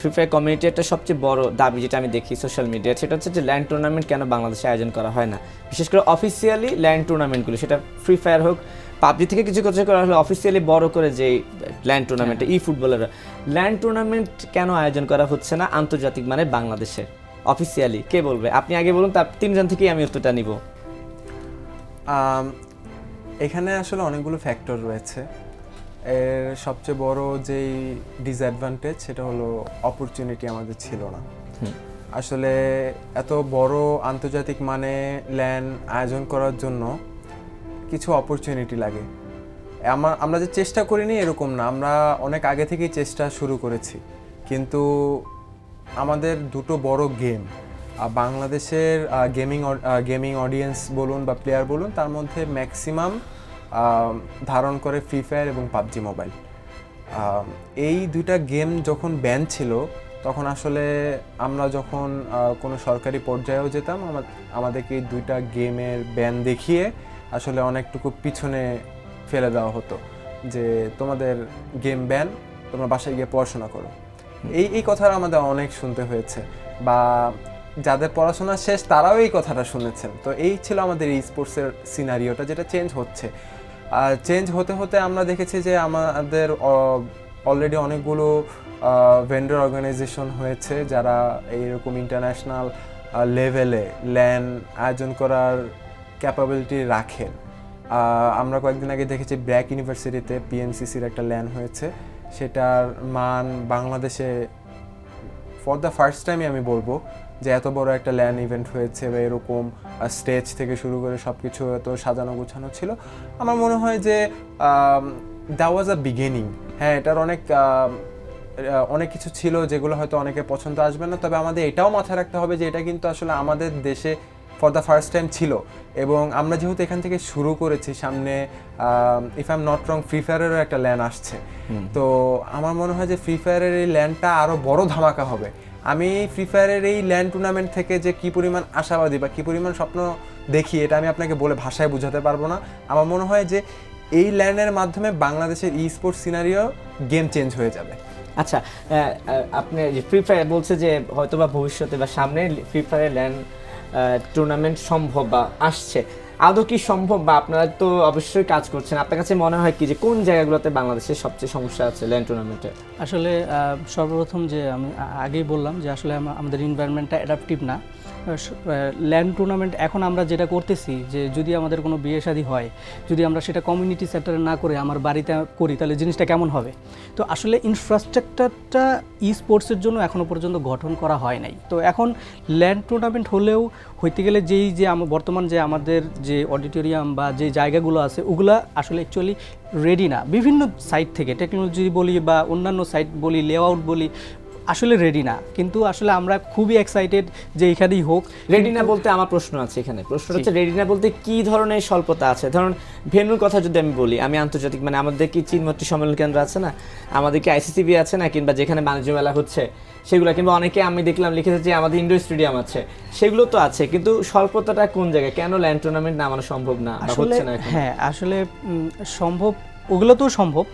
Free fire community একটা সবচেয়ে বড় দাবি যেটা আমি দেখি সোশ্যাল মিডিয়া, সেটা হচ্ছে যে ল্যান্ড টুর্নামেন্ট কেন বাংলাদেশে আয়োজন করা হয় না, বিশেষ করে অফিসিয়ালি ল্যান্ড টুর্নামেন্টগুলো, সেটা ফ্রি ফায়ার হোক, পাবজি থেকে কিছু কিছু করা হলে অফিসিয়ালি বড় করে যে ল্যান্ড টুর্নামেন্ট, ই ফুটবলের ল্যান্ড টুর্নামেন্ট কেন আয়োজন করা হচ্ছে না আন্তর্জাতিক মানে বাংলাদেশে অফিসিয়ালি? কে বলবে? আপনি আগে বলুন, তার তিনজন থেকেই আমি উত্তরটা নিব। এখানে আসলে অনেকগুলো ফ্যাক্টর রয়েছে। এর সবচেয়ে বড় যেই ডিসঅ্যাডভান্টেজ সেটা হলো অপরচুনিটি আমাদের ছিল না। আসলে এত বড় আন্তর্জাতিক মানে ল্যান আয়োজন করার জন্য কিছু অপরচুনিটি লাগে। আমরা যে চেষ্টা করিনি এরকম না, আমরা অনেক আগে থেকেই চেষ্টা শুরু করেছি, কিন্তু আমাদের দুটো বড় গেম বাংলাদেশের গেমিং অডিয়েন্স বলুন বা প্লেয়ার বলুন, তার মধ্যে ম্যাক্সিমাম ধারণ করে ফ্রি ফায়ার এবং পাবজি মোবাইল। এই দুইটা গেম যখন ব্যান ছিল তখন আসলে আমরা যখন কোনো সরকারি পর্যায়েও যেতাম, আমাদেরকে এই দুইটা গেমের ব্যান দেখিয়ে আসলে অনেকটুকু পিছনে ফেলে দেওয়া হতো যে তোমাদের গেম ব্যান, তোমরা বাসায় গিয়ে পড়াশোনা করো। এই কথাটা আমাদের অনেক শুনতে হয়েছে, বা যাদের পড়াশোনা শেষ তারাও এই কথাটা শুনেছেন। তো এই ছিল আমাদের এই স্পোর্টসের সিনারিওটা, যেটা চেঞ্জ হচ্ছে। চেঞ্জ হতে হতে আমরা দেখেছি যে আমাদের অলরেডি অনেকগুলো ভেন্ডর অর্গানাইজেশন হয়েছে যারা এইরকম ইন্টারন্যাশনাল লেভেলে ল্যান আয়োজন করার ক্যাপাবিলিটি রাখেন। আমরা কয়েকদিন আগে দেখেছি ব্র্যাক ইউনিভার্সিটিতে পিএমসিসির একটা ল্যান হয়েছে, সেটার মান বাংলাদেশে ফর দ্য ফার্স্ট টাইমই আমি বলবো যে এত বড় একটা ল্যান ইভেন্ট হয়েছে, বা এরকম স্টেজ থেকে শুরু করে সব কিছু এত সাজানো গোছানো ছিল। আমার মনে হয় যে দ্যাট ওয়াজ আ বিগিনিং। হ্যাঁ, এটার অনেক কিছু ছিল যেগুলো হয়তো অনেকে পছন্দ আসবে না, তবে আমাদের এটাও মাথায় রাখতে হবে যে এটা কিন্তু আসলে আমাদের দেশে ফর দ্য ফার্স্ট টাইম ছিল, এবং আমরা যেহেতু এখান থেকে শুরু করেছি, সামনে if I am not wrong Free ফায়ারেরও একটা ল্যান আসছে। তো আমার মনে হয় যে ফ্রি ফায়ারের এই ল্যানটা আরও বড় ধামাকা হবে। আমি ফ্রি ফায়ারের এই ল্যান্ড টুর্নামেন্ট থেকে যে কী পরিমাণ আশাবাদী বা কী পরিমাণ স্বপ্ন দেখি, এটা আমি আপনাকে বলে ভাষায় বোঝাতে পারবো না। আমার মনে হয় যে এই ল্যান্ডের মাধ্যমে বাংলাদেশের ই স্পোর্টস সিনারিও গেম চেঞ্জ হয়ে যাবে। আচ্ছা, আপনি যে ফ্রি ফায়ার বলছে যে হয়তো বা ভবিষ্যতে বা সামনে ফ্রি ফায়ার ল্যান্ড টুর্নামেন্ট সম্ভব বা আসছে, আদৌ কি সম্ভব? বা আপনারা তো অবশ্যই কাজ করছেন, আপনার কাছে মনে হয় কি যে কোন জায়গাগুলোতে বাংলাদেশের সবচেয়ে সমস্যা আছে ল্যান্ড টুর্নামেন্টে? আসলে সর্বপ্রথম যে আমি আগেই বললাম যে আসলে আমাদের এনভায়রনমেন্টটা অ্যাডাপটিভ না। ল্যান্ড টুর্নামেন্ট এখন আমরা যেটা করতেছি, যে যদি আমাদের কোনো বিয়ে শাদী হয়, যদি আমরা সেটা কমিউনিটি সেক্টরে না করে আমার বাড়িতে করি, তাহলে জিনিসটা কেমন হবে? তো আসলে ইনফ্রাস্ট্রাকচারটা ই স্পোর্টসের জন্য এখনও পর্যন্ত গঠন করা হয় নাই। তো এখন ল্যান্ড টুর্নামেন্ট হলেও হইতে গেলে যে বর্তমান যে আমাদের যে অডিটোরিয়াম বা যে জায়গাগুলো আছে, ওগুলা আসলে অ্যাকচুয়ালি রেডি না। বিভিন্ন সাইট থেকে টেকনোলজি বলি বা অন্যান্য সাইট বলি, লেআউট বলি, আসলে রেডি না। কিন্তু আসলে আমরা খুবই এক্সাইটেড যে এখানেই হোক। রেডি না বলতে আমার প্রশ্ন আছে এখানে, প্রশ্ন হচ্ছে রেডি না বলতে কি ধরনের স্বল্পতা আছে? ধরুন ভেন্যুর কথা যদি আমি বলি, আমি আন্তর্জাতিক মানে আমাদের কি চিনমত্রী সম্মেলন কেন্দ্র আছে না, আমাদের কি আইসিসিবি আছে না, কিংবা যেখানে বাণিজ্য মেলা হচ্ছে সেগুলো, কিংবা অনেকে আমি দেখলাম লিখেছে যে আমাদের ইনডোর স্টেডিয়াম আছে, সেগুলো তো আছে, কিন্তু স্বল্পতাটা কোন জায়গায়? কেন ল্যান্ড টুর্নামেন্ট নামানো সম্ভব না বা হচ্ছে না? হ্যাঁ, আসলে সম্ভব, ওগুলো তো সম্ভব,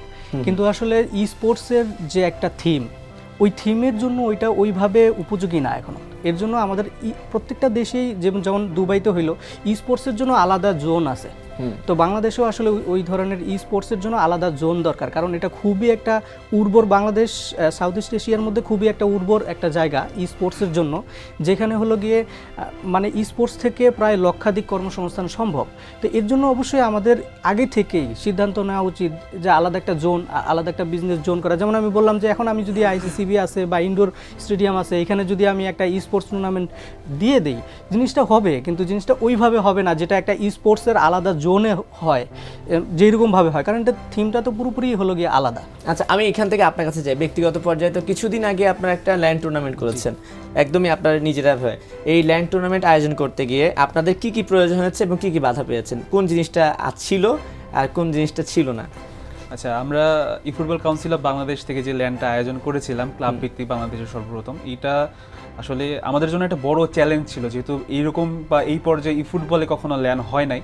কিন্তু আসলে ই স্পোর্টসের যে একটা থিম, ওই থিমের জন্য ওইটা ওইভাবে উপযোগী না এখনো। এর জন্য আমাদের প্রত্যেকটা দেশেই যেমন দুবাইতে হইলো ই স্পোর্টসের জন্য আলাদা জোন আছে, তো বাংলাদেশেও আসলে ওই ধরনের ই স্পোর্টসের জন্য আলাদা জোন দরকার। কারণ এটা খুবই একটা উর্বর, বাংলাদেশ সাউথ ইস্ট এশিয়ার মধ্যে খুবই একটা উর্বর একটা জায়গা ই স্পোর্টসের জন্য, যেখানে হলো গিয়ে মানে ই স্পোর্টস থেকে প্রায় লক্ষাধিক কর্মসংস্থান সম্ভব। তো এর জন্য অবশ্যই আমাদের আগে থেকেই সিদ্ধান্ত নেওয়া উচিত যে আলাদা একটা জোন, আলাদা একটা বিজনেস জোন করা। যেমন আমি বললাম যে এখন আমি যদি আইসিসিবি আছে বা ইনডোর স্টেডিয়াম আছে, এখানে যদি আমি একটা ই স্পোর্টস টুর্নামেন্ট দিয়ে দিই, জিনিসটা হবে, কিন্তু জিনিসটা ওইভাবে হবে না যেটা একটা ই স্পোর্টসের আলাদা জোনে হয়, যেরকমভাবে হয়, কারণ এটা থিমটা তো পুরোপুরি হলো গিয়ে আলাদা। আচ্ছা, আমি এখান থেকে আপনার কাছে যাই ব্যক্তিগত পর্যায়ে। তো কিছুদিন আগে আপনারা একটা ল্যান্ড টুর্নামেন্ট করেছেন, একদমই আপনারা নিজেরা হয়ে। এই ল্যান্ড টুর্নামেন্ট আয়োজন করতে গিয়ে আপনাদের কি কি প্রয়োজন হয়েছে এবং কি কি বাধা পেয়েছেন? কোন জিনিসটা ছিল আর কোন জিনিসটা ছিল না? আচ্ছা, আমরা ই ফুটবল কাউন্সিল অফ বাংলাদেশ থেকে যে ল্যান্ডটা আয়োজন করেছিলাম ক্লাব ভিত্তিক বাংলাদেশের সর্বপ্রথম, এটা আসলে আমাদের জন্য একটা বড় চ্যালেঞ্জ ছিল, যেহেতু এইরকম বা এই পর্যায়ে ই ফুটবলে কখনো ল্যান্ড হয় নাই।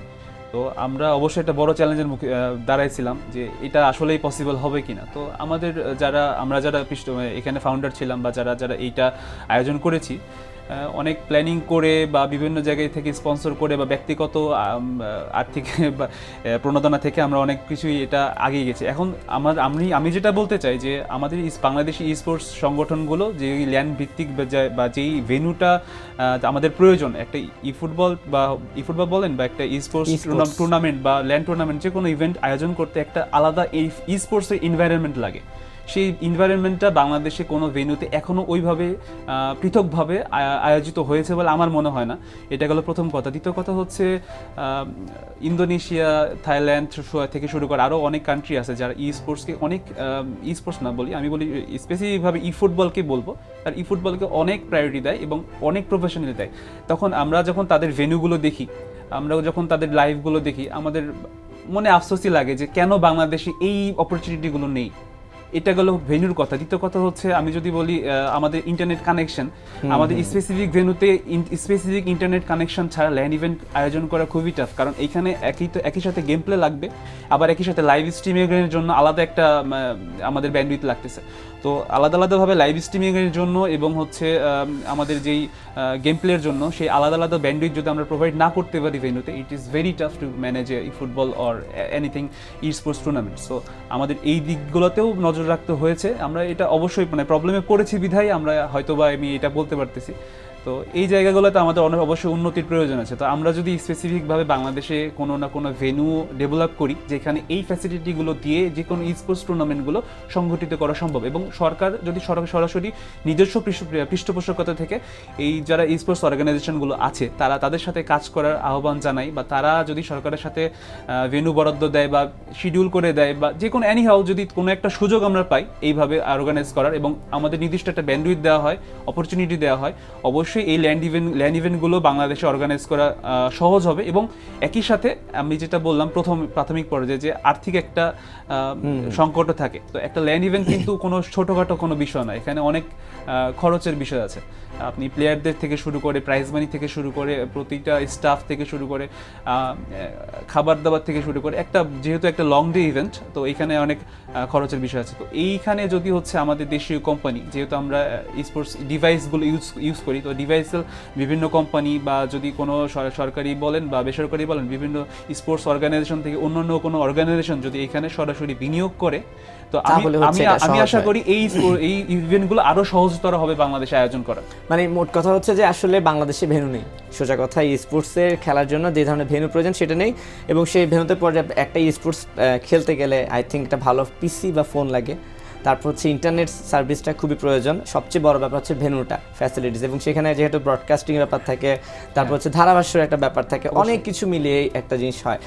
তো আমরা অবশ্যই একটা বড় চ্যালেঞ্জের মুখে দাঁড়াইছিলাম যে এটা আসলেই পসিবল হবে কিনা। তো আমাদের আমরা যারা এখানে ফাউন্ডার ছিলাম বা যারা এইটা আয়োজন করেছি, অনেক প্ল্যানিং করে বা বিভিন্ন জায়গায় থেকে স্পন্সর করে বা ব্যক্তিগত আর্থিক বা প্রণোদনা থেকে আমরা অনেক কিছুই এটা আগিয়ে গেছি। এখন আমি যেটা বলতে চাই যে আমাদের বাংলাদেশি স্পোর্টস সংগঠনগুলো যে ল্যান্ড ভিত্তিক বা যেই ভেন্যুটা আমাদের প্রয়োজন, একটা ফুটবল বলেন বা একটা স্পোর্টস টুর্নামেন্ট বা ল্যান্ড টুর্নামেন্ট, যে কোনো ইভেন্ট আয়োজন করতে একটা আলাদা এই স্পোর্টসের এনভায়রনমেন্ট লাগে। সেই এনভায়রনমেন্টটা বাংলাদেশে কোনো ভেন্যুতে এখনও ওইভাবে পৃথকভাবে আয়োজিত হয়েছে বলে আমার মনে হয় না। এটা গেল প্রথম কথা। দ্বিতীয় কথা হচ্ছে ইন্দোনেশিয়া, থাইল্যান্ড থেকে শুরু করে আরও অনেক কান্ট্রি আছে যারা স্পোর্টসকে অনেক স্পোর্টস না বলি, আমি বলি স্পেসিফিকভাবে ফুটবলকে বলবো, আর ফুটবলকে অনেক প্রায়োরিটি দেয় এবং অনেক প্রফেশনালি দেয়। তখন আমরা যখন তাদের ভেন্যুগুলো দেখি, আমরা যখন তাদের লাইভগুলো দেখি, আমাদের মনে আফসোসই লাগে যে কেন বাংলাদেশে এই অপরচুনিটিগুলো নেই। এটা গেল ভেন্যুর কথা। দ্বিতীয় কথা হচ্ছে আমি যদি বলি আমাদের ইন্টারনেট কানেকশন, আমাদের স্পেসিফিক ভেন্যুতে স্পেসিফিক ইন্টারনেট কানেকশন ছাড়া ল্যান্ড ইভেন্ট আয়োজন করা খুবই টাফ, কারণ এইখানে একই সাথে গেম প্লে লাগবে, আবার একই সাথে লাইভ স্ট্রিমিংয়ের জন্য আলাদা একটা আমাদের ব্যান্ডউইথ লাগতেছে। তো আলাদাভাবে লাইভ স্ট্রিমিংয়ের জন্য এবং হচ্ছে আমাদের যেই গেম প্লের জন্য সেই আলাদা ব্যান্ডউইথ যদি আমরা প্রোভাইড না করতে পারি ভেন্যুতে, it is very tough to manage football or anything sports tournament. So আমাদের এই দিকগুলোতেও নজর রাখতে হয়েছে। আমরা এটা অবশ্যই প্রবলেমে পড়েছি বিধায় আমরা হয়তোবা আমি এটা বলতে পারতেছি। তো এই জায়গাগুলোতে আমাদের অবশ্যই উন্নতির প্রয়োজন আছে। তো আমরা যদি স্পেসিফিকভাবে বাংলাদেশে কোনো না কোনো ভেন্যু ডেভেলপ করি যেখানে এই ফ্যাসিলিটিগুলো দিয়ে যে কোনো স্পোর্টস টুর্নামেন্টগুলো সংগঠিত করা সম্ভব, এবং সরকার যদি সরাসরি নিজস্ব পৃষ্ঠপোষকতা থেকে এই যারা স্পোর্টস অর্গানাইজেশনগুলো আছে তাদের সাথে কাজ করার আহ্বান জানাই, বা তারা যদি সরকারের সাথে ভেন্যু বরাদ্দ দেয় বা শিডিউল করে দেয় বা যে কোনো এনিহাউ যদি কোনো একটা সুযোগ আমরা পাই এইভাবে অর্গানাইজ করার, এবং আমাদের নির্দিষ্ট একটা ব্যান্ডউইথ দেওয়া হয়, অপরচুনিটি দেওয়া হয়, অবশ্যই এই ল্যান্ড ইভেন্টগুলো বাংলাদেশে অর্গানাইজ করা সহজ হবে। এবং একই সাথে আমি যেটা বললাম প্রাথমিক পর্যায়ে যে আর্থিক একটা সংকটও থাকে, তো একটা ল্যান্ড ইভেন্ট কিন্তু কোনো ছোটোখাটো কোনো বিষয় নয়, এখানে অনেক খরচের বিষয় আছে। আপনি প্লেয়ারদের থেকে শুরু করে প্রাইজ মানি থেকে শুরু করে প্রতিটা স্টাফ থেকে শুরু করে খাবার দাবার থেকে শুরু করে যেহেতু একটা লং ডে ইভেন্ট, তো এইখানে অনেক খরচের বিষয় আছে। তো এইখানে যদি হচ্ছে আমাদের দেশীয় কোম্পানি, যেহেতু আমরা স্পোর্টস ডিভাইসগুলো ইউজ করি, তো ডিভাইসের বিভিন্ন কোম্পানি বা যদি কোনো সরকারি বলেন বা বেসরকারি বলেন, বিভিন্ন স্পোর্টস অর্গানাইজেশন থেকে অন্যান্য কোনো অর্গানাইজেশন যদি এখানে সরাসরি বিনিয়োগ করে, তো আমি আশা করি এই ইভেন্টগুলো আরো সহজতর হবে বাংলাদেশে আয়োজন করা। মানে মোট কথা হচ্ছে যে আসলে বাংলাদেশে ভেন্যু নেই, সোজা কথা স্পোর্টসের খেলার জন্য যে ধরনের ভেন্যু প্রয়োজন সেটা নেই, এবং সেই ভেন্যুতে পর্যাপ্ত একটা স্পোর্টস খেলতে গেলে আই থিঙ্ক একটা ভালো পিসি বা ফোন লাগে, তারপর হচ্ছে ইন্টারনেট সার্ভিসটা খুবই প্রয়োজন, সবচেয়ে বড় ব্যাপার হচ্ছে ভেন্যুটা, ফ্যাসিলিটিস, এবং সেখানে যেহেতু ব্রডকাস্টিং ব্যাপার থাকে, তারপর হচ্ছে ধারাভাষ্যের একটা ব্যাপার থাকে, অনেক কিছু মিলিয়ে একটা জিনিস হয়।